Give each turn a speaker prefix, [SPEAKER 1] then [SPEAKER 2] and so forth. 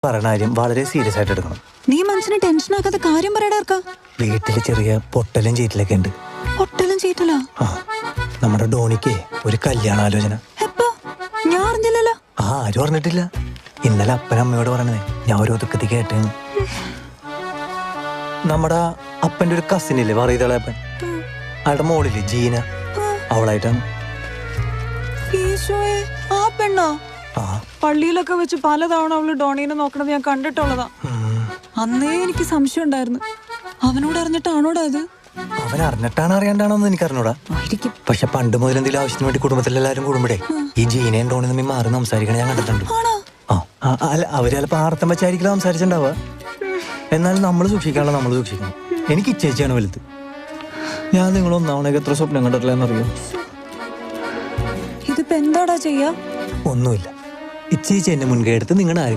[SPEAKER 1] പറയണ കാര്യം വളരെ സീരിയസ് ആയിട്ട് എടുക്കണം.
[SPEAKER 2] നീ മനസ്സിന് ടെൻഷൻ ആക്കാത്ത കാര്യം പറയടാർക്കാ.
[SPEAKER 1] വീട്ടില് ചെറിയ പൊട്ടലും ചീറ്റലൊക്കെ ഉണ്ട്.
[SPEAKER 2] പൊട്ടലും ചീറ്റലാ?
[SPEAKER 1] നമ്മുടെ ഡോണിക്ക് ഒരു കല്യാണാലോചന.
[SPEAKER 2] എപ്പോ? ഞാൻ അറിഞ്ഞില്ലല്ലോ.
[SPEAKER 1] ആരും പറഞ്ഞിട്ടില്ല. ഇന്നലെ അപ്പനമ്മയോട് പറഞ്ഞേ, ഞാൻ ഒരു ഒതുക്കത്തി കേട്ടേ. നമ്മുടെ അപ്പന്റെ ഒരു കസിൻ ഇല്ലേ, പറയതളപ്പൻ, അയാളുടെ മോളില്ലേ ജീന, അവളായിട്ടാണ്.
[SPEAKER 2] ആ പെണ്ണോ? പള്ളിയിലൊക്കെ വെച്ച് പലതവണ അവള് ഡോണീനെ നോക്കണത് ഞാൻ കണ്ടിട്ടുള്ളതാ. അന്നേ എനിക്ക് സംശയം ഉണ്ടായിരുന്നു. അവനോട് അറിഞ്ഞിട്ടാണോടാ അത്?
[SPEAKER 1] അവൻ അറിഞ്ഞിട്ടാണ് അറിയാണ്ടാണോന്ന് എനിക്ക് അറിഞ്ഞൂടാ. പക്ഷെ പണ്ട് മുതൽ എന്തെങ്കിലും ആവശ്യത്തിന് വേണ്ടി കുടുംബത്തിലെല്ലാരും കൂടുമ്പോഴേ ഈ ജീനയും ഡോണി തമ്മിൽ മാറി സംസാരിക്കണേ ഞാൻ കണ്ടിട്ടുണ്ട്. അല്ല, അവര് ചിലപ്പോ ആർത്തം വെച്ചായിരിക്കും സംസാരിച്ചിട്ടുണ്ടാവുക. എന്നാലും നമ്മൾ സൂക്ഷിക്കാനുള്ള നമ്മൾ സൂക്ഷിക്കണം. എനിക്ക് ഇച്ചേച്ചിയാണ് വലുത്. ഞാൻ നിങ്ങളൊന്നാവണേക്ക് എത്ര സ്വപ്നം കണ്ടിട്ടില്ലെന്നറിയോ?
[SPEAKER 2] ഇതിപ്പോ എന്താടാ ചെയ്യാ?
[SPEAKER 1] ഒന്നുമില്ല. ഇച്ചേച്ചി എന്നെ മുൻകൈ എടുത്ത് നിങ്ങളുടെ